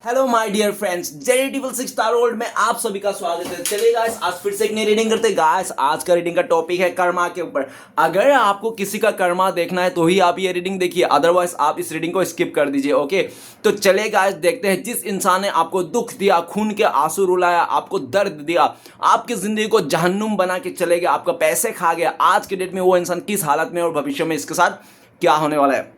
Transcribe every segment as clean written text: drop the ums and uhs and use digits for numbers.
Hello my dear friends, जेनेटिवल 6 star world में आप सभी का स्वागत है। चलिए गाइस, आज फिर से एक नई रीडिंग करते हैं। गाइस, आज का रीडिंग का टॉपिक है कर्मा के ऊपर। अगर आपको किसी का कर्मा देखना है तो ही आप ये रीडिंग देखिए, अदरवाइज आप इस रीडिंग को स्किप कर दीजिए। ओके, तो चलिए गाइस, देखते हैं जिस इंसान ने आपको दुख दिया, खून के आंसू रुलाया, आपको दर्द दिया, आपकी जिंदगी को जहन्नुम बना के चले गया, आपका पैसे खा गया, आज के डेट में वो इंसान किस हालत में और भविष्य में इसके साथ क्या होने वाला है।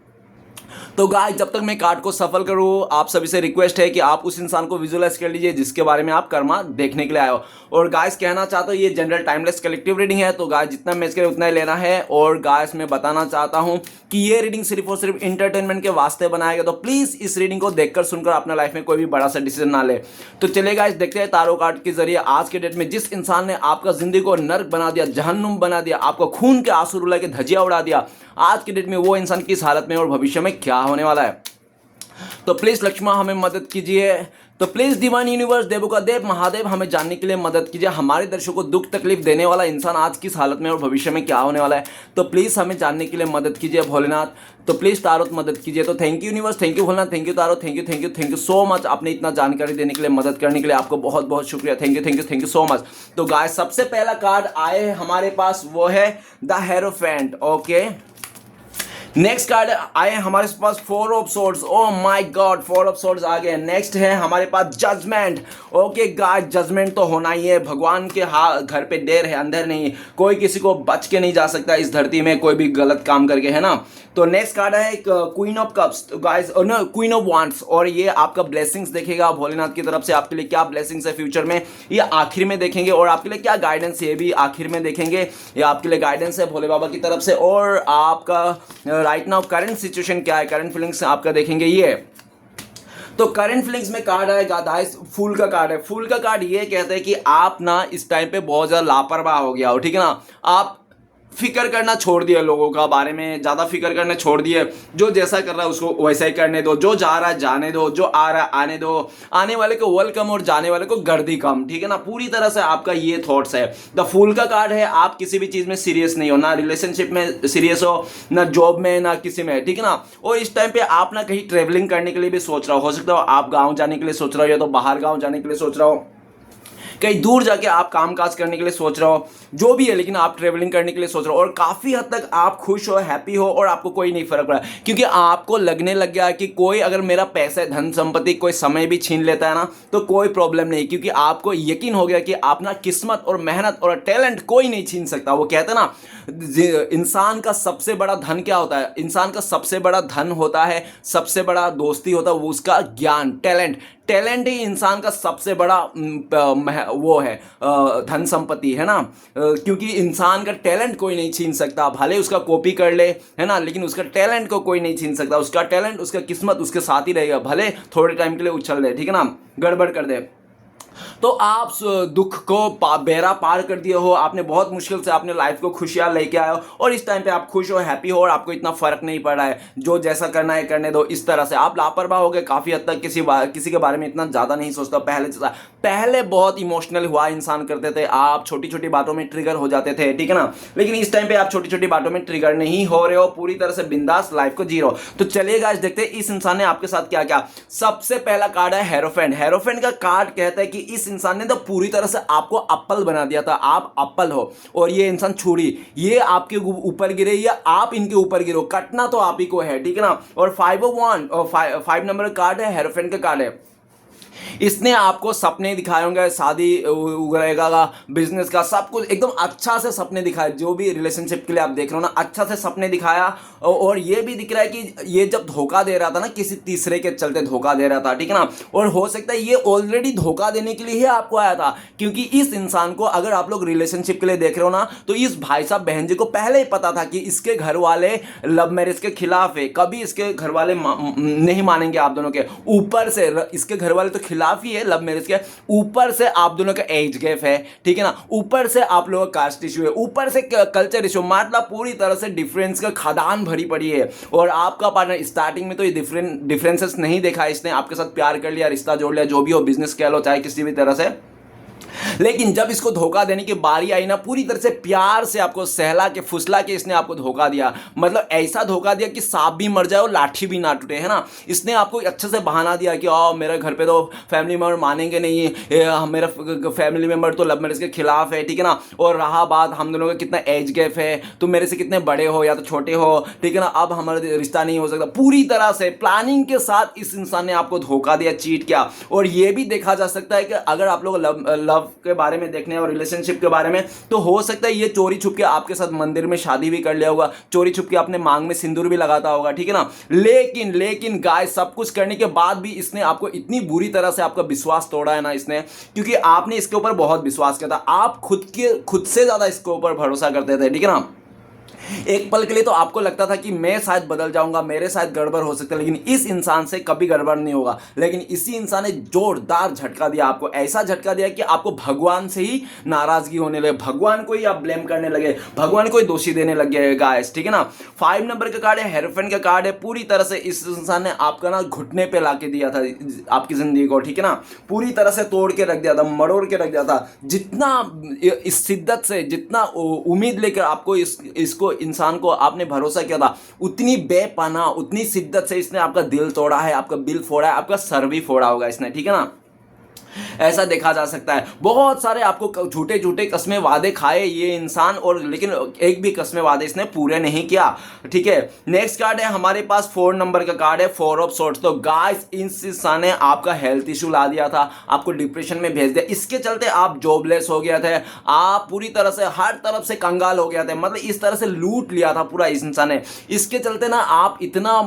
तो गाइस, जब तक मैं कार्ड को सफल करूँ, आप सभी से रिक्वेस्ट है कि आप उस इंसान को विजुअलाइज कर लीजिए जिसके बारे में आप कर्मा देखने के लिए आए हो। और गाइस, कहना चाहता हूँ ये जनरल टाइमलेस कलेक्टिव रीडिंग है, तो गाइस जितना मैच करे उतना ही लेना है। और गाइस, मैं बताना चाहता हूँ कि ये रीडिंग सिर्फ और सिर्फ इंटरटेनमेंट के वास्ते बनाया गया, तो प्लीज इस रीडिंग को देखकर सुनकर अपना लाइफ में कोई भी बड़ा सा डिसीजन ना ले। तो चलिए गाइस, देखते हैं तारो कार्ड के जरिए आज के डेट में जिस इंसान ने आपका जिंदगी को नर्क बना दिया, जहन्नुम बना दिया, आपको खून के आंसू रुला के धजिया उड़ा दिया, आज के डेट में वो इंसान किस हालत में और भविष्य में क्या होने वाला है। तो प्लीज लक्ष्मण हमें मदद कीजिए। तो प्लीज डिवाइन यूनिवर्स, देवों का देव महादेव, हमें जानने के लिए मदद कीजिए हमारे दर्शकों को दुख तकलीफ देने वाला इंसान आज किस हालत में और भविष्य में क्या होने वाला है। तो प्लीज हमें जानने के लिए मदद कीजिए भोलेनाथ। तो प्लीज तारोत मदद कीजिए। तो thank you universe, thank you Bholenath, thank you taro, thank you so much. आपने इतना जानकारी देने के लिए, मदद करने के लिए आपको बहुत बहुत शुक्रिया। Thank you so much. तो गाइस, सबसे पहला कार्ड आए हमारे पास वो है the hierophant. Okay, next card आए हमारे पास 4 of swords. Oh my God, 4 of swords आ गए। नेक्स्ट है हमारे पास जजमेंट। ओके गाइस, जजमेंट तो होना ही है। भगवान के घर पे देर है अंधेर नहीं, कोई किसी को बच के नहीं जा सकता इस धरती में कोई भी गलत काम करके, है ना। तो नेक्स्ट कार्ड है queen of cups guys, no queen of wands. और ये आपका ब्लेसिंग्स देखेगा भोलेनाथ की तरफ से, आपके लिए क्या ब्लेसिंग्स है फ्यूचर में ये आखिर में देखेंगे। और आपके लिए क्या गाइडेंस है ये भी आखिर में देखेंगे। ये आपके लिए गाइडेंस है भोले बाबा की तरफ से। और आपका राइट नाउ करंट सिचुएशन क्या है, करंट फीलिंग्स आपका देखेंगे ये। तो करंट फीलिंग्स में कार्ड आएगा गाइस, फूल का कार्ड है। फूल का कार्ड ये कहता है कि आप ना इस टाइम पे बहुत ज्यादा लापरवाह हो गया हो, ठीक है ना। आप फिक्र करना छोड़ दिया, लोगों का बारे में ज्यादा फिक्र करना छोड़ दिए। जो जैसा कर रहा है उसको वैसा ही करने दो, जो जा रहा है जाने दो, जो आ रहा है आने दो, आने वाले को वेलकम और जाने वाले को गर्दी कम, ठीक है ना। पूरी तरह से आपका ये थॉट्स है। द फूल का कार्ड है, आप किसी भी चीज में सीरियस नहीं हो, ना रिलेशनशिप में सीरियस हो, ना जॉब में, ना किसी में, ठीक है ना। और इस टाइम पे आप ना कहीं ट्रेवलिंग करने के लिए भी सोच रहा हो सकता हो आप गाँव जाने के लिए सोच रहे हो, या तो बाहर गाँव जाने के लिए सोच रहा हो, कहीं दूर जाके आप कामकाज करने के लिए सोच रहे हो, जो भी है, लेकिन आप ट्रेवलिंग करने के लिए सोच रहे हो। और काफी हद तक आप खुश हो, हैप्पी हो, और आपको कोई नहीं फर्क पड़ा, क्योंकि आपको लगने लग गया कि कोई अगर मेरा पैसा, धन संपत्ति, कोई समय भी छीन लेता है ना तो कोई प्रॉब्लम नहीं, क्योंकि आपको यकीन हो गया कि अपना किस्मत और मेहनत और टैलेंट कोई नहीं छीन सकता। वो कहते हैं ना, इंसान का सबसे बड़ा धन क्या होता है, इंसान का सबसे बड़ा धन होता है, सबसे बड़ा दोस्ती होता है वो उसका ज्ञान, टैलेंट। टैलेंट ही इंसान का सबसे बड़ा वो है, धन संपत्ति, है ना। क्योंकि इंसान का टैलेंट कोई नहीं छीन सकता, भले उसका कॉपी कर ले, है ना, लेकिन उसका टैलेंट को कोई नहीं छीन सकता। उसका टैलेंट, उसका किस्मत उसके साथ ही रहेगा, भले थोड़े टाइम के लिए उछल दे, ठीक है ना, गड़बड़ कर दे। तो आप दुख को बेरा पार कर दिए हो, आपने बहुत मुश्किल से अपने लाइफ को खुशियां लेके आए हो, और इस टाइम पे आप खुश हो, हैप्पी हो, और आपको इतना फर्क नहीं पड़ रहा है, जो जैसा करना है करने दो। इस तरह से आप लापरवाह हो गए काफी हद तक, किसी के बारे में इतना ज्यादा नहीं सोचता पहले जैसा। पहले बहुत इमोशनल हुआ इंसान करते थे, आप छोटी छोटी बातों में ट्रिगर हो जाते थे, ठीक है ना। लेकिन इस टाइम पे आप छोटी छोटी बातों में ट्रिगर नहीं हो रहे हो, पूरी तरह से बिंदास लाइफ को जी रहे हो। तो चलिए गाइस, देखते हैं इस इंसान ने आपके साथ क्या क्या। सबसे पहला कार्ड है हेरोफेंट। हेरोफेंट का कार्ड कहता है कि इस इंसान ने तो पूरी तरह से आपको अप्पल बना दिया था, आप अप्पल हो, और ये इंसान छुरी, ये आपके ऊपर गिरे या आप इनके ऊपर गिरो, कटना तो आप ही को है, ठीक है ना। और 5 नंबर कार्ड है, हेरोफेंट का कार्ड है। इसने आपको सपने दिखाए होंगे, शादी वगैरह, बिजनेस का, सब कुछ एकदम अच्छा से सपने दिखाए। जो भी रिलेशनशिप के लिए आप देख रहे हो ना, अच्छा से सपने दिखाया। और ये भी दिख रहा है कि ये जब धोखा दे रहा था ना, किसी तीसरे के चलते धोखा दे रहा था, ठीक है ना। और हो सकता है ये ऑलरेडी धोखा देने के लिए ही आपको आया था, क्योंकि इस इंसान को, अगर आप लोग रिलेशनशिप के लिए देख रहे हो ना, तो इस भाई साहब बहन जी को पहले ही पता था कि इसके घर वाले लव मैरिज के खिलाफ है, कभी इसके घर वाले नहीं मानेंगे आप दोनों के। ऊपर से इसके घर वाले तो खिलाफ ही है लव मैरिज के, ऊपर से आप दोनों का एज गैप है, ठीक है ना, ऊपर से आप लोगों का कास्ट इशू है, ऊपर से कल्चर इशू, मतलब पूरी तरह से डिफरेंस का खदान भरी पड़ी है। और आपका पार्टनर स्टार्टिंग में तो ये डिफरेंसेस नहीं देखा, इसने आपके साथ प्यार कर लिया, रिश्ता जोड़ लिया, जो भी हो, बिजनेस कह लो चाहे किसी भी तरह से, लेकिन जब इसको धोखा देने की बारी आई ना, पूरी तरह से प्यार से आपको सहला के फुसला के इसने आपको धोखा दिया। मतलब ऐसा धोखा दिया कि सांप भी मर जाए और लाठी भी ना टूटे, है ना। इसने आपको अच्छे से बहाना दिया कि आओ मेरे घर पे तो फैमिली मेम्बर मानेंगे नहीं, मेरा फैमिली मेम्बर तो लव मैरिज के खिलाफ है, ठीक है ना। और रहा बात हम दोनों का कितना एज गैप है, तुम मेरे से कितने बड़े हो या तो छोटे हो, ठीक है ना, अब हमारा रिश्ता नहीं हो सकता। पूरी तरह से प्लानिंग के साथ इस इंसान ने आपको धोखा दिया, चीट किया। और ये भी देखा जा सकता है कि अगर आप लोग लव के बारे में देखने और रिलेशनशिप के बारे में, तो हो सकता है ये चोरी छुप के आपके साथ मंदिर में शादी भी कर लिया होगा, चोरी छुप के अपने मांग में सिंदूर भी लगाता होगा, ठीक है ना। लेकिन गाइस, सब कुछ करने के बाद भी इसने आपको इतनी बुरी तरह से आपका विश्वास तोड़ा है ना इसने, क्योंकि आपने इसके ऊपर बहुत विश्वास किया था। आप खुद से ज्यादा इसके ऊपर भरोसा करते थे, ठीक है ना। एक पल के लिए तो आपको लगता था कि मैं शायद बदल जाऊंगा, मेरे शायद गड़बड़ हो सकता है, लेकिन इस इंसान से कभी गड़बड़ नहीं होगा। लेकिन इसी इंसान ने जोरदार झटका दिया आपको, ऐसा झटका दिया कि आपको भगवान से ही नाराजगी होने लगे, भगवान को ही आप ब्लेम करने लगे, भगवान को ही दोषी देने लग गए गाइस, ठीक है ना। 5 नंबर का कार्ड है, हेरोफेंट का कार्ड है। पूरी तरह से इस इंसान ने आपका ना घुटने पे लाके दिया था आपकी जिंदगी को, ठीक है ना। पूरी तरह से तोड़ के रख दिया था, मरोड़ के रख दिया था। जितना इस शिद्दत से, जितना उम्मीद लेकर आपको इसको इंसान को आपने भरोसा किया था, उतनी बेपनाह, उतनी शिद्दत से इसने आपका दिल तोड़ा है, आपका दिल फोड़ा है, आपका सर भी फोड़ा होगा इसने, ठीक है ना। ऐसा देखा जा सकता है। बहुत सारे आपको झूठे झूठे कस्में वादे खाए ये इंसान, और लेकिन एक भी कस्में वादे इसने पूरे नहीं किया, ठीक है। नेक्स्ट कार्ड है हमारे पास 4 नंबर का कार्ड है, 4 ऑफ सोर्ट्स। तो गाइस, इस इंसान ने आपका हेल्थ इशू ला दिया था, आपको डिप्रेशन में भेज दिया। इसके चलते आप जॉबलेस हो गया थे, आप पूरी तरह से हर तरफ से कंगाल हो गया थे, मतलब इस तरह से लूट लिया था पूरा इस इंसान ने। इसके चलते ना आप इतना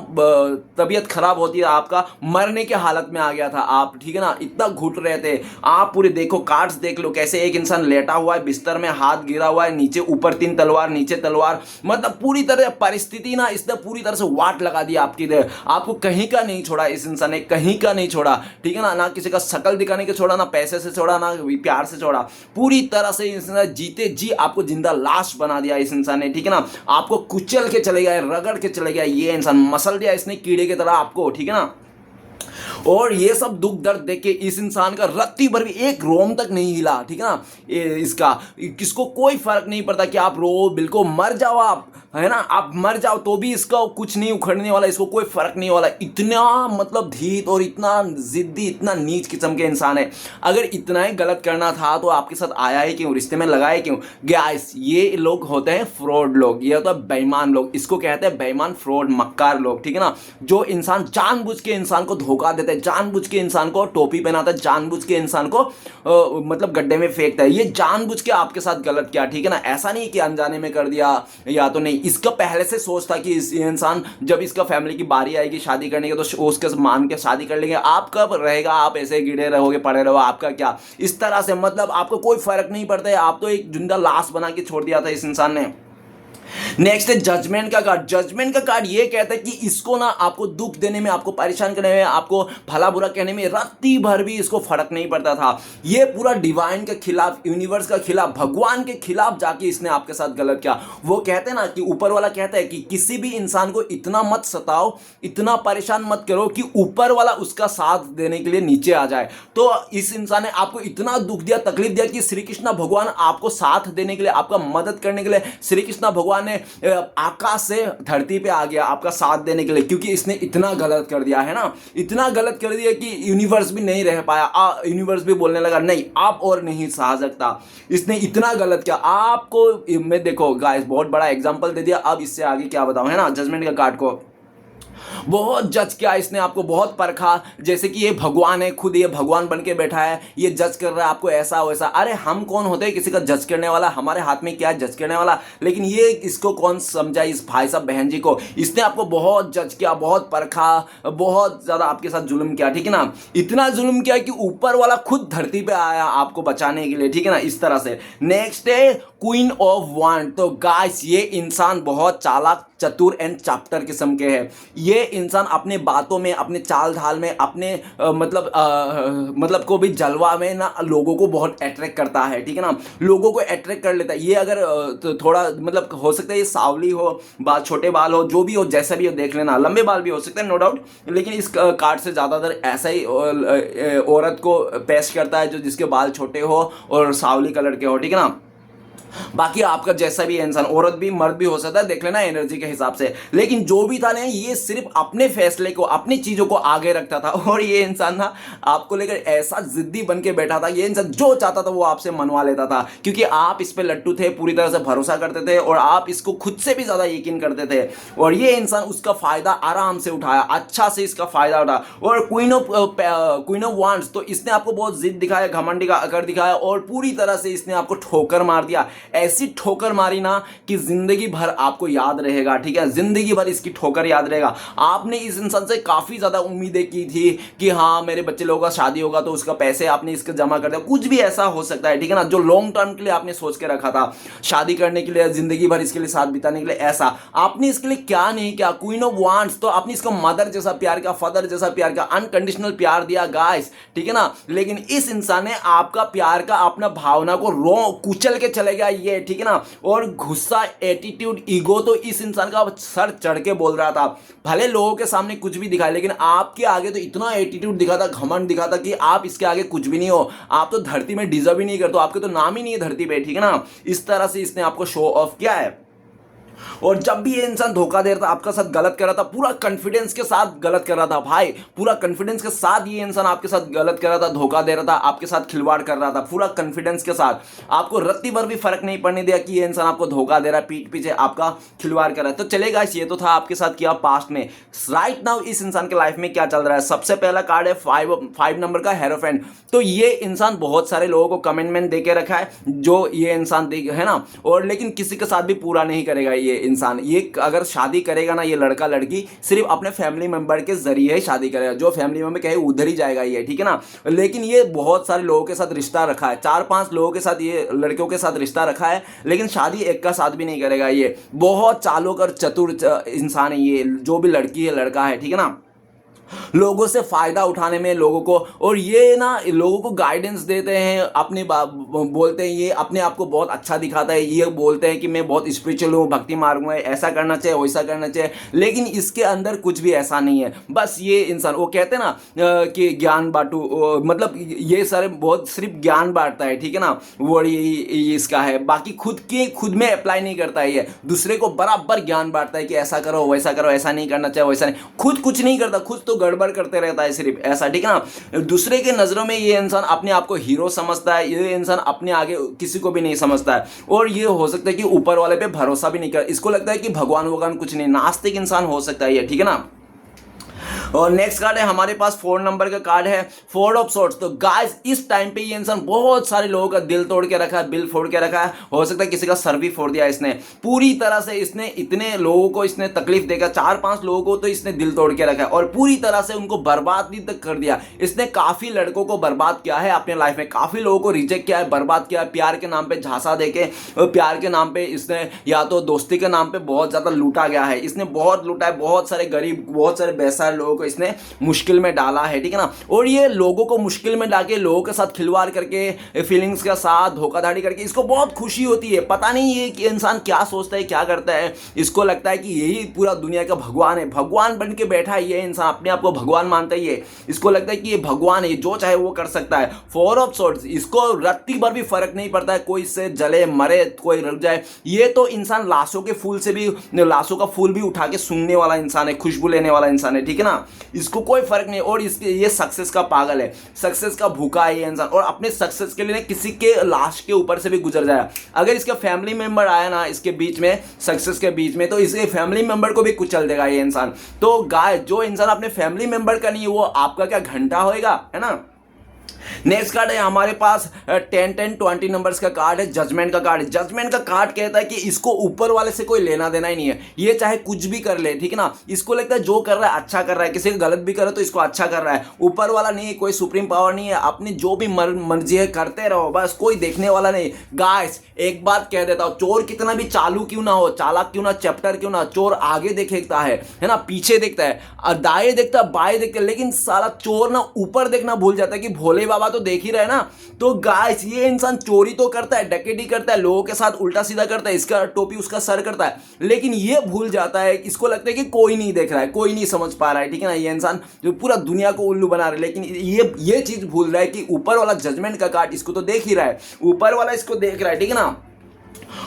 तबीयत खराब होती है, आपका मरने के हालत में आ गया था आप, ठीक है ना। इतना घुट रहे थे आप, पूरे देखो कार्ड्स देख लो, कैसे एक इंसान लेटा हुआ है बिस्तर में, हाथ गिरा हुआ है, नीचे ऊपर 3 तलवार, नीचे तलवार। मतलब पूरी तरह परिस्थिति ना इसने पूरी तरह से वाट लगा दी आपकी दे, आपको कहीं का नहीं छोड़ा इस इंसान ने, कहीं का नहीं छोड़ा, ठीक है ना किसी का शकल दिखाने के छोड़ा, ना पैसे से छोड़ा, ना प्यार से छोड़ा। पूरी तरह से इंसान जीते जी आपको जिंदा लाश बना दिया इस इंसान ने, ठीक है ना। आपको कुचल के चले गया, रगड़ के चले गया ये इंसान, मसल दिया इसने कीड़े की तरह आपको, ठीक है ना। और ये सब दुख दर्द देख के इस इंसान का रत्ती भर भी एक रोम तक नहीं हिला, ठीक है ना। इसका किसको कोई फर्क नहीं पड़ता कि आप रो, बिल्कुल मर जाओ आप, है ना, आप मर जाओ तो भी इसका कुछ नहीं उखड़ने वाला, इसको कोई फर्क नहीं वाला। इतना मतलब धीत और इतना जिद्दी, इतना नीच किस्म के इंसान है। अगर इतना ही गलत करना था तो आपके साथ आया ही क्यों, रिश्ते में लगाए क्यों। गाइस, ये लोग होते हैं फ्रॉड लोग, ये होता है बेईमान लोग, इसको कहते हैं बेईमान, फ्रॉड, मक्कार लोग, ठीक है ना। जो इंसान जानबूझ के इंसान को धोखा देते हैं, जानबूझ के इंसान को टोपी पहनाता है, जानबूझ के इंसान को मतलब गड्ढे में फेंकता है, ये जानबूझ के आपके साथ गलत किया, ठीक है ना। ऐसा नहीं कि अनजाने में कर दिया या तो नहीं, इसका पहले से सोच था कि इस इंसान जब इसका फैमिली की बारी आएगी शादी करने की तो उसके मान के शादी कर लेंगे। आप कब रहेगा, आप ऐसे गिरे रहोगे, पड़े रहो, आपका क्या, इस तरह से मतलब आपको कोई फर्क नहीं पड़ता है, आप तो एक जिंदा लाश बना के छोड़ दिया था इस इंसान ने। नेक्स्ट है जजमेंट का कार्ड। जजमेंट का कार्ड ये कहता है कि इसको ना आपको दुख देने में, आपको परेशान करने में, आपको भला बुरा कहने में रत्ती भर भी इसको फर्क नहीं पड़ता था। ये पूरा डिवाइन के खिलाफ, यूनिवर्स का खिलाफ, भगवान के खिलाफ जाके इसने आपके साथ गलत किया। वो कहते हैं ना कि ऊपर वाला कहता है कि किसी भी इंसान को इतना मत सताओ, इतना परेशान मत करो कि ऊपर वाला उसका साथ देने के लिए नीचे आ जाए। तो इस इंसान ने आपको इतना दुख दिया, तकलीफ दिया कि श्री कृष्ण भगवान आपको साथ देने के लिए, आपका मदद करने के लिए श्री कृष्ण भगवान ने आकाश से धरती पे आ गया आपका साथ देने के लिए, क्योंकि इसने इतना गलत कर दिया है ना, इतना गलत कर दिया कि यूनिवर्स भी नहीं रह पाया। यूनिवर्स भी बोलने लगा नहीं आप और नहीं सहा सकता, इसने इतना गलत किया आपको। मैं देखो गाइस, बहुत बड़ा एग्जांपल दे दिया, अब इससे आगे क्या बताऊं, है ना। जजमेंट का कार्ड को बहुत जज किया इसने, आपको बहुत परखा, जैसे कि ये भगवान है, खुद ये भगवान बन के बैठा है, ये जज कर रहा है आपको ऐसा वैसा। अरे हम कौन होते हैं किसी का जज करने वाला, हमारे हाथ में क्या है जज करने वाला। लेकिन ये इसको कौन समझा, इस भाई साहब बहन जी को, इसने आपको बहुत जज किया, बहुत परखा, बहुत ज्यादा आपके साथ जुल्म किया, ठीक है ना। इतना जुल्म किया कि ऊपर वाला खुद धरती पे आया आपको बचाने के लिए, ठीक है ना, इस तरह से। नेक्स्ट है क्वीन ऑफ वांड। तो गाइस, ये इंसान बहुत चालाक, चतुर एंड चाप्टर किस्म के हैं। ये इंसान अपने बातों में, अपने चाल ढाल में, अपने मतलब को भी जलवा में ना लोगों को बहुत अट्रैक्ट करता है, ठीक है ना, लोगों को अट्रैक्ट कर लेता है। ये अगर तो थोड़ा मतलब हो सकता है ये सावली हो, बाल छोटे बाल हो, जो भी हो, जैसा भी हो, देख लेना, लंबे बाल भी हो सकते हैं नो डाउट, लेकिन इस कार्ड से ज़्यादातर ऐसा ही औरत को पेश करता है जो जिसके बाल छोटे हो और सावली कलर के हो, ठीक है ना। बाकी आपका जैसा भी इंसान, औरत भी मर्द भी हो सकता है, देख लेना एनर्जी के हिसाब से। लेकिन जो भी था ना, ये सिर्फ अपने फैसले को, अपनी चीजों को आगे रखता था। और ये इंसान ना आपको लेकर ऐसा जिद्दी बन के बैठा था, ये इंसान जो चाहता था वो आपसे मनवा लेता था, क्योंकि आप इस पे लट्टू थे, पूरी तरह से भरोसा करते थे और आप इसको खुद से भी ज्यादा यकीन करते थे। और ये इंसान उसका फायदा आराम से उठाया, अच्छा से इसका फायदा उठा। और क्वीन ऑफ वांड्स, तो इसने आपको बहुत जिद दिखाया, घमंड कर दिखाया और पूरी तरह से इसने आपको ठोकर मार दिया। ऐसी ठोकर मारी ना कि जिंदगी भर आपको याद रहेगा, ठीक है, जिंदगी भर इसकी ठोकर याद रहेगा। आपने इस इंसान से काफी ज्यादा उम्मीदें की थी कि हाँ मेरे बच्चे लोगों का शादी होगा तो उसका पैसे आपने इसका जमा कर दिया, कुछ भी ऐसा हो सकता है, ठीक है ना, जो लॉन्ग टर्म के लिए आपने सोच के रखा था, शादी करने के लिए, जिंदगी भर इसके लिए साथ बिताने के लिए, ऐसा आपने इसके लिए क्या नहीं किया। क्वीन ऑफ वांड्स, तो आपने इसको मदर जैसा प्यार किया, फादर जैसा प्यार किया, अनकंडीशनल प्यार दिया गाइस, ठीक है ना। लेकिन इस इंसान ने आपका प्यार का, अपना भावना को कुचल के चले गया ये, ठीक है ना। और गुस्सा, एटीट्यूड, ईगो, तो इस इंसान का सर चढ़ के बोल रहा था। भले लोगों के सामने कुछ भी दिखाए, लेकिन आपके आगे तो इतना एटीट्यूड दिखा था, घमंड दिखा था कि आप इसके आगे कुछ भी नहीं हो, आप तो धरती में डिजर्व ही नहीं करते, आपके तो नाम ही नहीं है धरती पे, ठीक है ना। इस तरह से इसने आपको शो ऑफ किया है। और जब भी ये इंसान धोखा दे रहा था, आपका साथ गलत कर रहा था, पूरा कॉन्फिडेंस के साथ गलत कर रहा था भाई, पूरा कॉन्फिडेंस के साथ ये इंसान आपके साथ गलत कर रहा था, धोखा दे रहा था, आपके साथ खिलवाड़ कर रहा था, पूरा कॉन्फिडेंस के साथ। आपको रत्ती भर भी फर्क नहीं पड़ने दिया कि ये इंसान आपको धोखा दे रहा है, पीठ पीछे आपका खिलवाड़ कर रहा है। तो चलेगा, ये तो था आपके साथ किया पास्ट में। राइट नाउ इस इंसान के लाइफ में क्या चल रहा है। सबसे पहला कार्ड है 5 नंबर का, हेरोफेंट। तो ये इंसान बहुत सारे लोगों को कमिटमेंट दे के रखा है, जो ये इंसान है ना, और लेकिन किसी के साथ भी पूरा नहीं करेगा ये इंसान। ये अगर शादी करेगा ना, ये लड़का लड़की सिर्फ अपने फैमिली मेंबर के जरिए ही शादी करेगा, जो फैमिली मेंबर कहे उधर ही जाएगा ये, ठीक है ना। लेकिन ये बहुत सारे लोगों के साथ रिश्ता रखा है, 4-5 लोगों के साथ, ये लड़कियों के साथ रिश्ता रखा है, लेकिन शादी एक का साथ भी नहीं करेगा। ये बहुत चालू और चतुर इंसान है ये, जो भी लड़की है लड़का है, ठीक है ना। लोगों से फायदा उठाने में लोगों को, और ये ना लोगों को गाइडेंस देते हैं, अपने बोलते हैं, ये अपने आप को बहुत अच्छा दिखाता है, ये बोलते हैं कि मैं बहुत स्पिरिचुअल हूँ, भक्ति मार्ग में, ऐसा करना चाहिए, वैसा करना चाहिए, लेकिन इसके अंदर कुछ भी ऐसा नहीं है। बस ये इंसान, वो कहते हैं ना कि ज्ञान बांटू, मतलब ये सारे बहुत सिर्फ ज्ञान बांटता है, ठीक है ना, वो ये इसका है, बाकी खुद में अप्लाई नहीं करता है। ये दूसरे को बराबर ज्ञान बांटता है कि ऐसा करो, वैसा करो, ऐसा नहीं करना चाहिए, वैसा नहीं, खुद कुछ नहीं करता, खुद तो गड़बड़ करते रहता है सिर्फ, ऐसा, ठीक है ना। दूसरे के नजरों में ये इंसान अपने आप को हीरो समझता है, ये इंसान अपने आगे किसी को भी नहीं समझता है, और ये हो सकता है कि ऊपर वाले पे भरोसा भी नहीं कर, इसको लगता है कि भगवान कुछ नहीं, नास्तिक इंसान हो सकता है ये, ठीक है ना। और नेक्स्ट कार्ड है हमारे पास 4 नंबर का कार्ड है, 4 ऑफ सॉर्ड्स। तो गाइस इस टाइम पे ये इंसान बहुत सारे लोगों का दिल तोड़ के रखा है, बिल फोड़ के रखा है, हो सकता है किसी का सर भी फोड़ दिया इसने, पूरी तरह से इसने इतने लोगों को इसने तकलीफ देकर, 4-5 लोगों को तो इसने दिल तोड़ के रखा है, और पूरी तरह से उनको बर्बाद भी तक कर दिया। इसने काफी लड़कों को बर्बाद किया है अपने लाइफ में, काफी लोगों को रिजेक्ट किया है, बर्बाद किया है, प्यार के नाम पे झांसा देके, प्यार के नाम पे इसने, या तो दोस्ती के नाम पे बहुत ज्यादा लूटा गया है, इसने बहुत लूटा है, बहुत सारे गरीब, बहुत सारे बेसहारा लोगों को इसने मुश्किल में डाला है, ठीक है ना। और ये लोगों को मुश्किल में डाल के, लोगों के साथ खिलवाड़ करके, फीलिंग्स के साथ धोखाधड़ी करके इसको बहुत खुशी होती है। पता नहीं ये कि इंसान क्या सोचता है, क्या करता है, इसको लगता है कि यही पूरा दुनिया का भगवान है, भगवान बन के बैठा है ये इंसान, अपने आप को भगवान मानता है ये, इसको लगता है कि ये भगवान है, जो चाहे वो कर सकता है। 4 ऑफ सॉर्ड्स, इसको रत्ती भर भी फर्क नहीं पड़ता है, कोई इससे जले मरे, कोई रुक जाए, ये तो इंसान लाशों के फूल से भी, लाशों का फूल भी उठा के सूंघने वाला इंसान है, खुशबू लेने वाला इंसान है, ठीक है ना, इसको कोई फर्क नहीं। और इसके ये सक्सेस का पागल है, सक्सेस का भूखा है ये इंसान, और अपने सक्सेस के लिए किसी के लाश के ऊपर से भी गुजर जाए। अगर इसका फैमिली मेंबर आया ना इसके बीच में, सक्सेस के बीच में, तो इसके फैमिली मेंबर को भी कुचल देगा ये इंसान। तो गाय, जो इंसान अपने फैमिली मेंबर का नहीं है, वो आपका क्या घंटा होएगा, है ना। नेक्स्ट कार्ड है हमारे पास 10-10-20 नंबर्स का कार्ड है, जजमेंट का कार्ड है। जजमेंट का कार्ड कहता है कि इसको ऊपर वाले से कोई लेना देना ही नहीं है, ये चाहे कुछ भी कर ले, ठीक है ना। इसको लगता है जो कर रहा है अच्छा कर रहा है, किसी का गलत भी करे तो इसको अच्छा कर रहा है। ऊपर वाला नहीं है, कोई सुप्रीम पावर नहीं है, अपनी जो भी मर्जी है करते रहो, बस कोई देखने वाला नहीं। गाइस एक बात कह देता हूँ, चोर कितना भी चालू क्यों ना हो, चालाक क्यों ना, चैप्टर क्यों ना, चोर आगे देखता है ना, पीछे देखता है, दाएं देखता है, बाएं देखता है, लेकिन साला चोर ना ऊपर देखना भूल जाता है कि भोले बाबा तो देख ही रहे ना। तो गाइस ये इंसान चोरी तो करता है, डकैती करता है, लोगों के साथ उल्टा सीधा करता है, इसका टोपी उसका सर करता है, लेकिन ये भूल जाता है, इसको लगता है कि कोई नहीं देख रहा है, कोई नहीं समझ पा रहा है, ठीक है ना। ये इंसान जो पूरा दुनिया को उल्लू बना रहा है, लेकिन ये चीज भूल रहा है कि ऊपर वाला जजमेंट का कार्ड इसको तो देख ही रहा है, ऊपर वाला इसको देख रहा है, ठीक है ना।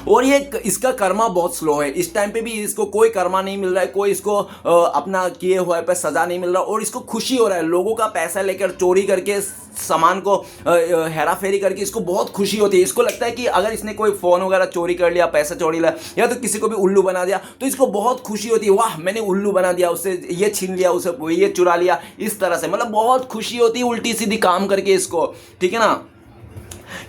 और ये इसका कर्मा बहुत स्लो है, इस टाइम पे भी इसको कोई कर्मा नहीं मिल रहा है, कोई इसको अपना किए हुए पे सजा नहीं मिल रहा, और इसको खुशी हो रहा है, लोगों का पैसा लेकर चोरी करके सामान को हेरा फेरी करके इसको बहुत खुशी होती है। इसको लगता है कि अगर इसने कोई फोन वगैरह चोरी कर लिया, पैसा चोरी लिया, या तो किसी को भी उल्लू बना दिया, तो इसको बहुत खुशी होती है, वाह मैंने उल्लू बना दिया, उससे ये छीन लिया, उसे ये चुरा लिया, इस तरह से मतलब बहुत खुशी होती है उल्टी सीधी काम करके इसको, ठीक है ना।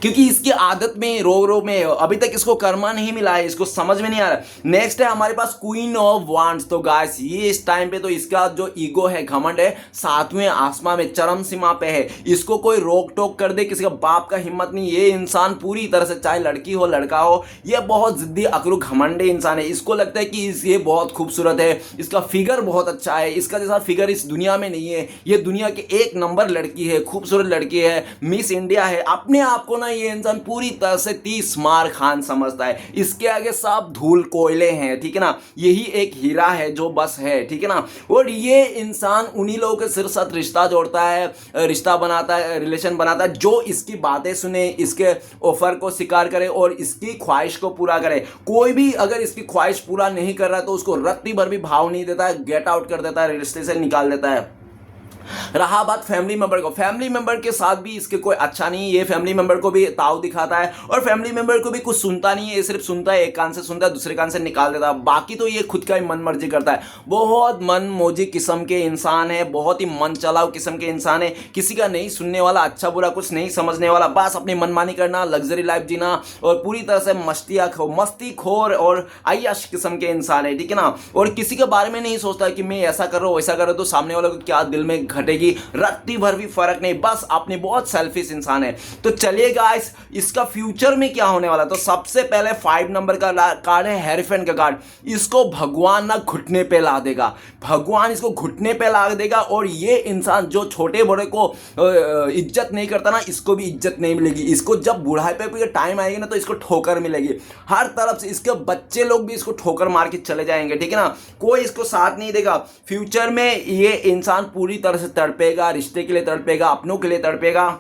क्योंकि इसकी आदत में रो में अभी तक इसको कर्मा नहीं मिला है, इसको समझ में नहीं आ रहा। नेक्स्ट है हमारे पास क्वीन ऑफ वांड्स। तो गाइस ये इस टाइम पे तो इसका जो ईगो है, घमंड है, 7वें आसमान में चरम सीमा पे है, इसको कोई रोक टोक कर दे, किसी का बाप का हिम्मत नहीं। ये इंसान पूरी तरह से, चाहे लड़की हो लड़का हो, ये बहुत जिद्दी अकलू घमंडे इंसान है। इसको लगता है कि ये बहुत खूबसूरत है, इसका फिगर बहुत अच्छा है, इसका जैसा फिगर इस दुनिया में नहीं है, ये दुनिया की 1 नंबर लड़की है, खूबसूरत लड़की है, मिस इंडिया है। अपने आप को ना ये इंसान पूरी तरह से 30 मार खान समझता है, इसके आगे सब धूल कोयले हैं, ठीक है ना। यही एक हीरा है जो बस है, ठीक है ना। और ये इंसान उन्हीं लोगों के सिर साथ रिश्ता जोड़ता है, रिश्ता बनाता है, रिलेशन बनाता है, जो इसकी बातें सुने, इसके ऑफर को स्वीकार करे और इसकी ख्वाहिश को पूरा करे। कोई भी अगर इसकी ख्वाहिश पूरा नहीं कर रहा है तो उसको रत्ती भर भी भाव नहीं देता है, गेट आउट कर देता है, रिश्ते से निकाल देता है। रहा बात फैमिली मेंबर को, फैमिली मेंबर के साथ भी इसके कोई अच्छा नहीं, ये फैमिली मेंबर को भी ताव दिखाता है और फैमिली मेंबर को भी कुछ सुनता नहीं है, ये सिर्फ सुनता है, एक कान से सुनता है, दूसरे कान से निकाल देता है, बाकी तो ये खुद का ही मन मर्जी करता है। बहुत मन मोजी किस्म के इंसान है, बहुत ही मन चलाऊ किस्म के इंसान है, किसी का नहीं सुनने वाला, अच्छा बुरा कुछ नहीं समझने वाला, बस अपनी मनमानी करना, लग्जरी लाइफ जीना और पूरी तरह से मस्ती खोर और आयश किस्म के इंसान है, ठीक है ना। और किसी के बारे में नहीं सोचता कि मैं ऐसा कर रहा हूँ वैसा कर रहा हूँ तो सामने वाले को क्या दिल में घटेगी, रत्ती भर भी फर्क नहीं, बस अपने बहुत सेल्फिश इंसान है। तो चलिए गाइस इसका फ्यूचर में क्या होने वाला, तो सबसे पहले 5 नंबर का कार्ड है हेरोफेंट का कार्ड। इसको भगवान ना घुटने पे ला देगा, भगवान इसको घुटने पे ला देगा और ये इंसान जो छोटे बड़े को इज्जत नहीं करता ना, इसको भी इज्जत नहीं मिलेगी। इसको जब बुढ़ापे पे टाइम आएगी ना तो इसको ठोकर मिलेगी हर तरफ से, इसके बच्चे लोग भी इसको ठोकर मार के चले जाएंगे, ठीक है ना। कोई इसको साथ नहीं देगा। फ्यूचर में ये इंसान पूरी तरह से तड़पेगा, रिश्ते के लिए तड़पेगा, अपनों के लिए तड़पेगा,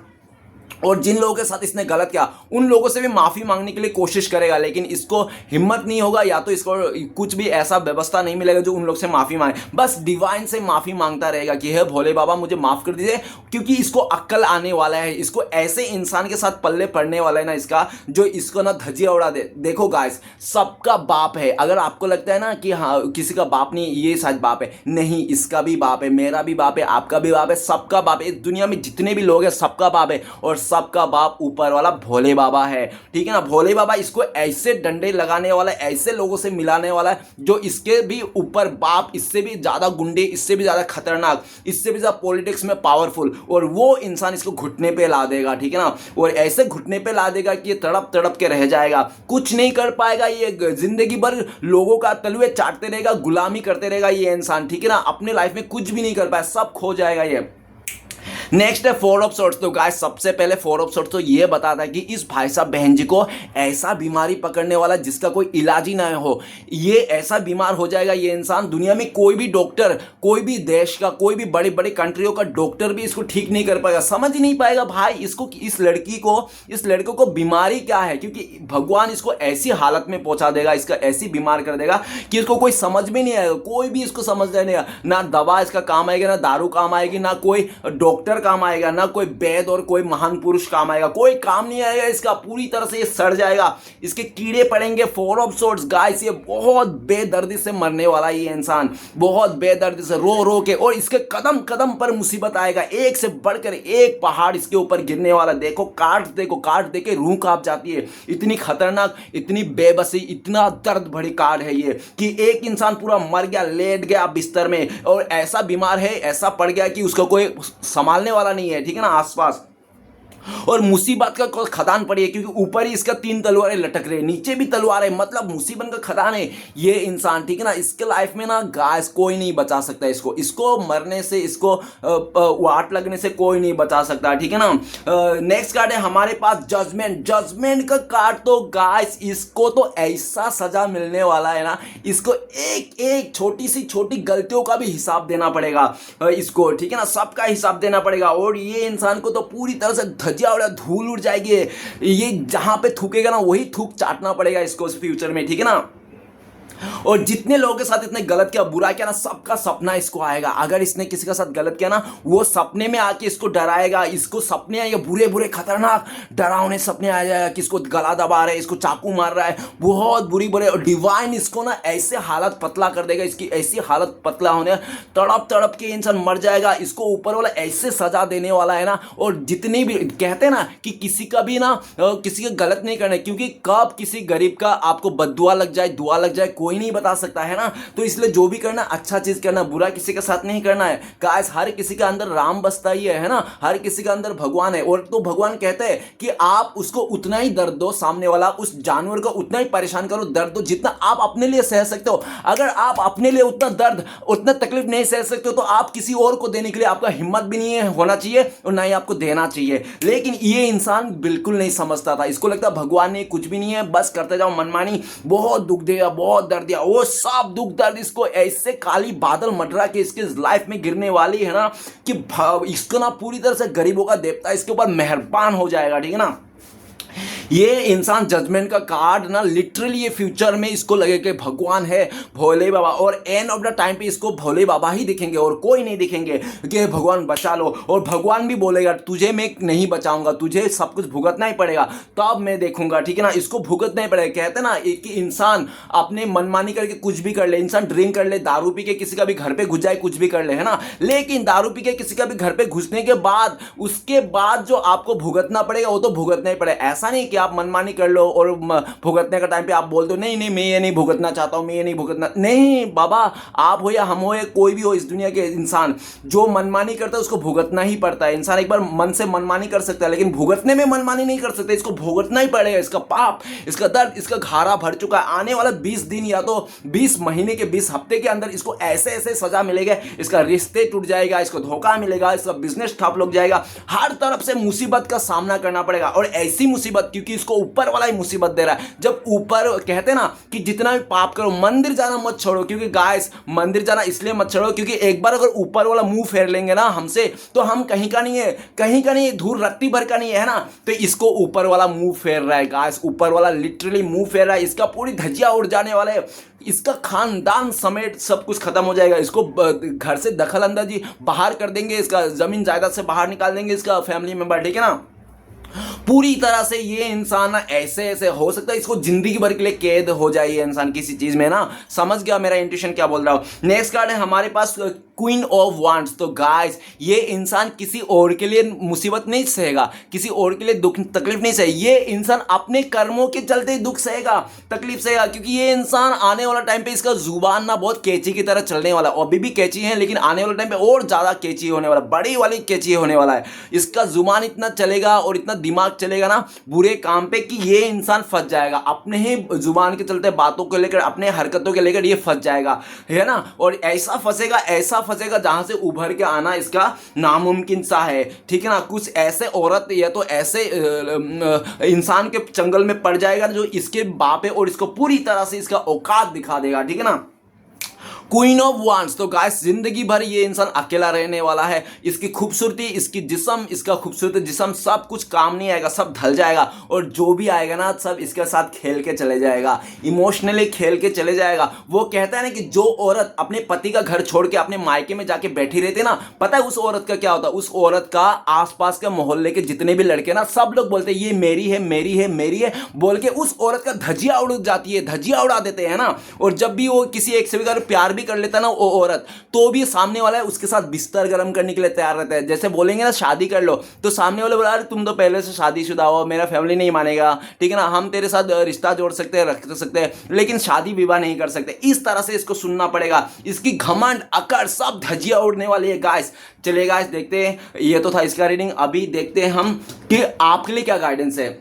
और जिन लोगों के साथ इसने गलत किया उन लोगों से भी माफी मांगने के लिए कोशिश करेगा, लेकिन इसको हिम्मत नहीं होगा, या तो इसको कुछ भी ऐसा व्यवस्था नहीं मिलेगा जो उन लोग से माफी मांगे, बस डिवाइन से माफी मांगता रहेगा कि हे भोले बाबा मुझे माफ कर दीजिए, क्योंकि इसको अक्ल आने वाला है, इसको ऐसे इंसान के साथ पल्ले पड़ने वाला है ना इसका, जो इसको ना धजिया उड़ा दे। देखो गाइस सबका बाप है, अगर आपको लगता है ना कि हाँ किसी का बाप नहीं, ये सच बाप है, नहीं, इसका भी बाप है, मेरा भी बाप है, आपका भी बाप है, सबका बाप है, इस दुनिया में जितने भी लोग हैं सबका बाप है, और सबका बाप ऊपर वाला भोले बाबा है, ठीक है ना। भोले बाबा इसको ऐसे डंडे लगाने वाला है, ऐसे लोगों से मिलाने वाला है जो इसके भी ऊपर बाप, इससे भी ज्यादा गुंडे, इससे भी ज्यादा खतरनाक, इससे भी ज्यादा पॉलिटिक्स में पावरफुल, और वो इंसान इसको घुटने पे ला देगा, ठीक है ना। और ऐसे घुटने पे ला देगा कि ये तड़प तड़प के रह जाएगा, कुछ नहीं कर पाएगा, ये जिंदगी भर लोगों का तलवे चाटते रहेगा, गुलामी करते रहेगा ये इंसान, ठीक है ना। अपने लाइफ में कुछ भी नहीं कर पाया, सब खो जाएगा ये। नेक्स्ट है 4 ऑफ सोर्ट्स। तो गाइस सबसे पहले 4 ऑफ सोर्ट्स तो ये बताता है कि इस भाई साहब बहन जी को ऐसा बीमारी पकड़ने वाला जिसका कोई इलाज ही ना हो, ये ऐसा बीमार हो जाएगा ये इंसान, दुनिया में कोई भी डॉक्टर, कोई भी देश का, कोई भी बड़े बड़े कंट्रियों का डॉक्टर भी इसको ठीक नहीं कर पाएगा, समझ ही नहीं पाएगा भाई इसको, इस लड़के को बीमारी क्या है, क्योंकि भगवान इसको ऐसी हालत में पहुंचा देगा, इसका ऐसी बीमार कर देगा कि इसको कोई समझ में नहीं आएगा, कोई भी इसको समझ नहीं आएगा, ना दवा इसका काम आएगी, ना दारू काम आएगी, ना कोई डॉक्टर काम आएगा, ना कोई वैद और कोई महान पुरुष काम आएगा, कोई काम नहीं आएगा इसका, पूरी तरह से ये सड़ जाएगा, इसके कीड़े पड़ेंगे। फोर ऑफ सोर्ड्स गाइस, ये बहुत बेदर्दी से मरने वाला ये इंसान, बहुत बेदर्दी से रो रो के, और इसके कदम कदम पर मुसीबत आएगा, एक से बढ़कर एक पहाड़ इसके ऊपर गिरने वाला। देखो काट दे के रूह कांप जाती है, इतनी खतरनाक, इतनी बेबसी, इतना दर्द भरी कार्ड है ये कि एक इंसान पूरा मर गया, लेट गया बिस्तर में, और ऐसा बीमार है, ऐसा पड़ गया कि उसका कोई संभालने वाला नहीं है, ठीक है ना, आसपास। और मुसीबत का खदान पड़ी है, क्योंकि ऊपर ही इसका 3 तलवारें लटक रही है, नीचे भी तलवार है, मतलब मुसीबत का खदान है ये इंसान, ठीक है ना। इसके लाइफ में ना गाइस कोई नहीं बचा सकता इसको मरने से, इसको वाट लगने से कोई नहीं बचा सकता, ठीक है ना। नेक्स्ट कार्ड है हमारे पास जजमेंट का कार्ड। तो गाइस इसको तो ऐसा सजा मिलने वाला है ना, इसको एक एक छोटी गलतियों का भी हिसाब देना पड़ेगा इसको, ठीक है ना, सबका हिसाब देना पड़ेगा। और ये इंसान को तो पूरी तरह से धूल उड़ जाएगी, ये जहां पे थूकेगा ना वही थूक चाटना पड़ेगा इसको फ्यूचर में, ठीक है ना। और जितने लोगों के साथ इतने गलत किया, बुरा किया ना, सबका सपना इसको आएगा। अगर इसने किसी के साथ गलत किया ना, वो सपने में आके इसको डराएगा, इसको सपने आएंगे बुरे खतरनाक डरावने सपने आ जाएगा कि इसको गला दबा रहा है, इसको चाकू मार रहा है, बहुत बुरे। और डिवाइन इसको ना ऐसे हालत पतला कर देगा, इसकी ऐसी हालत पतला होने, तड़प के इंसान मर जाएगा। इसको ऊपर वाला ऐसे सजा देने वाला है ना। और जितनी भी कहते हैं ना कि किसी का भी ना किसी का गलत नहीं करना, क्योंकि कब किसी गरीब का आपको बद्दुआ लग जाए, दुआ लग जाए, कोई नहीं बता सकता है ना। तो इसलिए जो भी करना, अच्छा चीज करना, बुरा किसी के साथ नहीं करना है गाइस। हर किसी के अंदर राम बसता ही है ना, हर किसी के अंदर भगवान है। और तो भगवान कहते हैं कि आप उसको उतना ही दर्द दो, सामने वाला उस जानवर को उतना ही परेशान करो, दर्द दो जितना आप अपने लिए सह सकते हो। अगर आप अपने लिए उतना दर्द, उतना तकलीफ नहीं सह सकते हो, तो आप किसी और को देने के लिए आपका हिम्मत भी नहीं है होना चाहिए, और ना ही आपको देना चाहिए। लेकिन ये इंसान बिल्कुल नहीं समझता था, इसको लगता भगवान ने कुछ भी नहीं है, बस करते जाओ मनमानी, बहुत दुख दिया, बहुत दर्द दिया। वो सब दुख दर्द इसको ऐसे काली बादल मटरा के इसके लाइफ में गिरने वाली है ना, कि इसको ना पूरी तरह से गरीबों का देवता इसके ऊपर मेहरबान हो जाएगा, ठीक है ना। ये इंसान जजमेंट का कार्ड ना, लिटरली ये फ्यूचर में इसको लगे कि भगवान है, भोले बाबा, और एंड ऑफ द टाइम पे इसको भोले बाबा ही दिखेंगे और कोई नहीं दिखेंगे कि भगवान बचा लो। और भगवान भी बोलेगा तुझे मैं नहीं बचाऊंगा, तुझे सब कुछ भुगतना ही पड़ेगा, तब मैं देखूंगा, ठीक है ना। इसको भुगतना ही पड़ेगा। कहते हैं ना कि इंसान अपने मनमानी करके कुछ भी कर ले, इंसान ड्रिंक कर ले, दारू पी के किसी का भी घर पे घुस जाए, कुछ भी कर ले, है ना। लेकिन दारू पी के किसी का भी घर पे घुसने के बाद, उसके बाद जो आपको भुगतना पड़ेगा वो तो भुगतना ही पड़ेगा। ऐसा नहीं कि आप मनमानी कर लो और भुगतने का टाइम पे आप बोल दो नहीं मैं ये नहीं भुगतना चाहता हूं, मैं ये नहीं भुगतना। नहीं बाबा, आप हो या हम हो या कोई भी हो इस दुनिया के इंसान, जो मनमानी करता है उसको भुगतना ही पड़ता है। इंसान एक बार मन से मनमानी कर सकता है, लेकिन भुगतने में मनमानी नहीं कर सकते, इसको भुगतना ही पड़ेगा। इसका पाप, इसका दर्द, इसका घारा भर चुका है। आने वाला 20 दिन या तो 20 महीने के 20 हफ्ते के अंदर इसको ऐसे ऐसे सजा मिलेगा, इसका रिश्ते टूट जाएगा, इसको धोखा मिलेगा, इसका बिजनेस ठप लग जाएगा, हर तरफ से मुसीबत का सामना करना पड़ेगा। और ऐसी मुसीबत, क्योंकि इसको ऊपर वाला ही मुसीबत दे रहा है। जब ऊपर कहते हैं ना कि जितना भी पाप करो, मंदिर जाना मत छोड़ो, क्योंकि गाइस मंदिर जाना इसलिए मत छोड़ो क्योंकि एक बार अगर ऊपर वाला मुंह फेर लेंगे ना हमसे, तो हम कहीं का नहीं है, कहीं का नहीं, धूल रत्ती भर का नहीं है ना। तो इसको ऊपर वाला मुंह फेर रहा है गाइस, ऊपर वाला लिटरली मुंह फेर रहा है, इसका पूरी धज्जियां उड़ जाने वाले है, इसका खानदान समेत सब कुछ खत्म हो जाएगा। इसको घर से दखल अंदाजी बाहर कर देंगे, इसका जमीन जायदाद से बाहर निकाल देंगे इसका फैमिली मेंबर, ठीक है ना। पूरी तरह से ये इंसान ना ऐसे ऐसे हो सकता है इसको जिंदगी भर के लिए कैद हो जाए ये इंसान किसी चीज में ना। समझ गया मेरा इंट्यूशन क्या बोल रहा हूं। नेक्स्ट कार्ड है हमारे पास क्वीन ऑफ वांड्स। तो गाइस ये इंसान किसी और के लिए मुसीबत नहीं सहेगा, किसी और के लिए दुख तकलीफ नहीं सहेगा, ये इंसान अपने कर्मों के चलते दुख सहेगा, तकलीफ सहेगा। क्योंकि ये इंसान आने वाला टाइम पे इसका जुबान ना बहुत कैची की तरह चलने वाला है, अभी भी कैची है लेकिन आने वाले टाइम पे और ज्यादा कैची होने वाला, बड़ी वाली कैची होने वाला है। इसका जुबान इतना चलेगा और इतना दिमाग चलेगा ना बुरे काम पे कि ये इंसान फंस जाएगा, अपने ही जुबान के चलते बातों को लेकर, अपने हरकतों के लेकर ये फंस जाएगा, है ना। और ऐसा फंसेगा जहां से उभर के आना इसका नामुमकिन सा है, ठीक है ना। कुछ ऐसे औरत या तो ऐसे इंसान के चंगल में पड़ जाएगा जो इसके बाप है और इसको पूरी तरह से इसका औकात दिखा देगा, ठीक है ना। Queen of wands. तो गाइस जिंदगी भर ये इंसान अकेला रहने वाला है। इसकी खूबसूरती, इसकी जिस्म, इसका खूबसूरत जिस्म सब कुछ काम नहीं आएगा, सब ढल जाएगा और जो भी आएगा ना सब इसके साथ खेल के चले जाएगा, इमोशनली खेल के चले जाएगा। वो कहता है ना कि जो औरत अपने पति का घर छोड़ के अपने मायके में जाके बैठी रहती है ना, पता है उस औरत का क्या होता है? उस औरत का आसपास के मोहल्ले के जितने भी लड़के ना सब लोग बोलते हैं ये मेरी है, मेरी है, मेरी है बोल के उस औरत का धजिया उड़ जाती है, धजिया उड़ा देते हैं ना। और जब भी वो किसी एक से भी अगर प्यार भी कर लेता है ना वो औरत, तो भी सामने वाला है उसके साथ बिस्तर गर्म करने के लिए तैयार रहता है। जैसे बोलेंगे ना शादी कर लो, तो सामने वाले बोला अरे तुम तो पहले से शादीशुदा हो, मेरा फैमिली नहीं मानेगा, ठीक है ना, हम तेरे साथ रिश्ता जोड़ सकते हैं, रख सकते हैं, लेकिन शादी विवाह नहीं कर सकते। इस तरह से इसको सुनना पड़ेगा। इसकी घमंड अकड़ सब धजिया उड़ने वाली है गाइस। चलिए गाइस देखते हैं, ये तो था इसका रीडिंग। अभी देखते हैं हम कि आपके लिए क्या गाइडेंस है।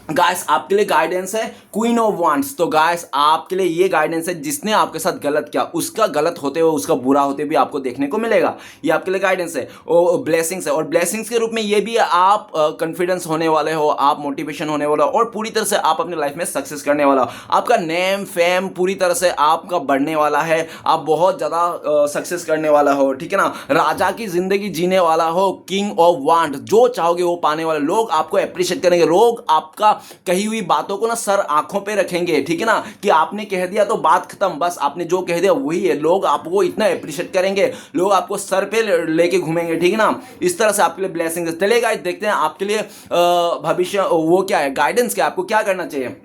गाइस आपके लिए गाइडेंस है क्वीन ऑफ वांड्स। तो गाइस आपके लिए ये गाइडेंस है, जिसने आपके साथ गलत किया उसका गलत होते हुए उसका बुरा होते भी आपको देखने को मिलेगा। ये आपके लिए गाइडेंस है और ब्लेसिंग्स है। और ब्लेसिंग्स के रूप में ये भी है, आप कॉन्फिडेंस होने वाले हो, आप मोटिवेशन होने वाला हो और पूरी तरह से आप अपने लाइफ में सक्सेस करने वाला हो। आपका नेम फेम पूरी तरह से आपका बढ़ने वाला है, आप बहुत ज़्यादा सक्सेस करने वाला हो, ठीक है ना, राजा की जिंदगी जीने वाला हो, किंग ऑफ वांड, जो चाहोगे वो पाने वाले। लोग आपको अप्रिशिएट करेंगे, लोग आपका कही हुई बातों को ना सर आंखों पे रखेंगे, ठीक है ना, कि आपने कह दिया तो बात खत्म, बस आपने जो कह दिया वही है। लोग आपको इतना अप्रिशिएट करेंगे, लोग आपको सर पे लेके घूमेंगे, ठीक है ना। इस तरह से आपके लिए ब्लेसिंग है। चलिए गाइस देखते हैं आपके लिए भविष्य वो क्या है, गाइडेंस क्या, आपको क्या करना चाहिए।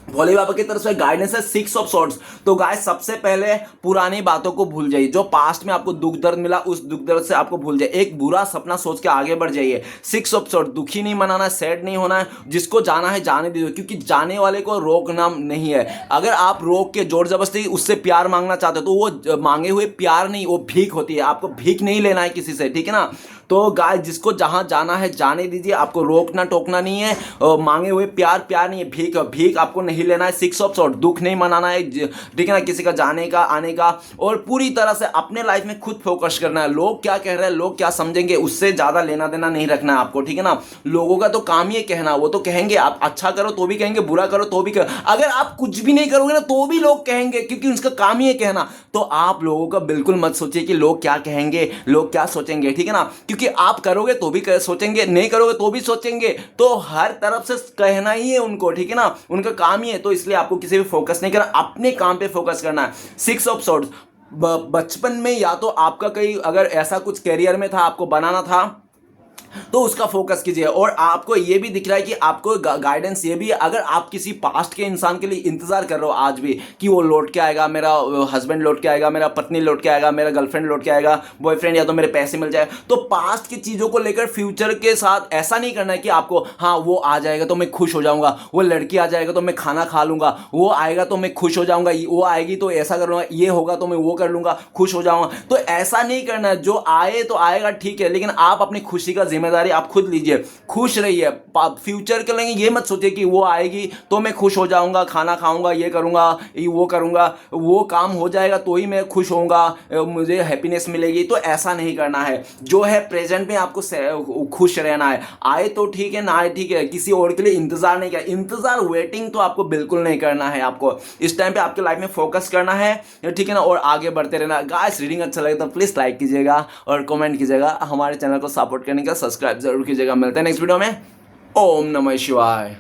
भोले बाबा की तरफ से गाइडेंस है 6 ऑफ सॉर्ड्स। तो गाइस सबसे पहले पुरानी बातों को भूल जाइए, जो पास्ट में आपको दुख दर्द मिला उस दुख दर्द से आपको भूल जाइए, एक बुरा सपना सोच के आगे बढ़ जाइए। 6 ऑफ सॉर्ड्स, दुखी नहीं मनाना है, सैड नहीं होना है, जिसको जाना है जाने दीजिए, क्योंकि जाने वाले को रोकना नहीं है। अगर आप रोक के जोर जबरदस्ती उससे प्यार मांगना चाहते हो तो वो मांगे हुए प्यार नहीं, वो भीख होती है। आपको भीख नहीं लेना है किसी से, ठीक है ना। तो गाइस जिसको जहां जाना है जाने दीजिए, आपको रोकना टोकना नहीं है। मांगे हुए प्यार प्यार नहीं है, भीख भीख आपको नहीं लेना है। 6 ऑफ सॉर्ड, दुख नहीं मनाना है, ठीक है ना, किसी का जाने का आने का। और पूरी तरह से अपने लाइफ में खुद फोकस करना है। लोग क्या कह रहे हैं, लोग क्या समझेंगे, उससे ज्यादा लेना देना नहीं रखना है आपको, ठीक है ना। लोगों का तो काम ही कहना, वो तो कहेंगे, आप अच्छा करो तो भी कहेंगे, बुरा करो तो भी कहेंगे। अगर आप कुछ भी नहीं करोगे ना तो भी लोग कहेंगे, क्योंकि उसका काम ही है कहना। तो आप लोगों का बिल्कुल मत सोचिए कि लोग क्या कहेंगे, लोग क्या सोचेंगे, ठीक है ना, क्योंकि आप करोगे तो भी सोचेंगे, नहीं करोगे तो भी सोचेंगे। तो हर तरफ से कहना ही है उनको, ठीक है ना, उनका काम ही है। तो इसलिए आपको किसी भी फोकस नहीं करना, अपने काम पे फोकस करना है। 6 ऑफ सॉर्ड्स, बचपन में या तो आपका कहीं अगर ऐसा कुछ करियर में था आपको बनाना था तो उसका फोकस कीजिए। और आपको ये भी दिख रहा है कि आपको गाइडेंस ये भी है, अगर आप किसी पास्ट के इंसान के लिए इंतजार कर रहे हो आज भी कि वो लौट के आएगा, मेरा हस्बैंड लौट के आएगा, मेरा पत्नी लौट के आएगा, मेरा गर्लफ्रेंड लौट के आएगा, बॉयफ्रेंड, या तो मेरे पैसे मिल जाए, तो पास्ट की चीज़ों को लेकर फ्यूचर के साथ ऐसा नहीं करना है कि आपको हाँ वो आ जाएगा तो मैं खुश हो जाऊंगा, वो लड़की आ जाएगा तो मैं खाना खा लूंगा, वो आएगा तो मैं खुश हो जाऊंगा, वो आएगी तो ऐसा कर लूंगा, ये होगा तो मैं वो कर लूंगा, खुश हो जाऊंगा। तो ऐसा नहीं करना है, जो आए तो आएगा ठीक है, लेकिन आप अपनी खुशी का जिम्मेदारी आप खुद लीजिए, खुश रहिए। फ्यूचर के लिए ये मत सोचिए कि वो आएगी तो मैं खुश हो जाऊंगा, खाना खाऊंगा, ये करूंगा, वो करूंगा, वो काम हो जाएगा तो ही मैं खुश होऊंगा, मुझे हैप्पीनेस मिलेगी। तो ऐसा नहीं करना है। जो है प्रेजेंट में आपको खुश रहना है। आए तो ठीक है, ना आए ठीक है, किसी और के लिए इंतजार नहीं करना। इंतजार वेटिंग तो आपको बिल्कुल नहीं करना है। आपको इस टाइम पे आपके लाइफ में फोकस करना है, ठीक है ना, और आगे बढ़ते रहना। गाइस रीडिंग अच्छा लगे तो प्लीज लाइक कीजिएगा और कमेंट कीजिएगा। हमारे चैनल को सपोर्ट करने का सब्सक्राइब जरूर कीजिएगा। मिलते हैं नेक्स्ट वीडियो में। ओम नमः शिवाय।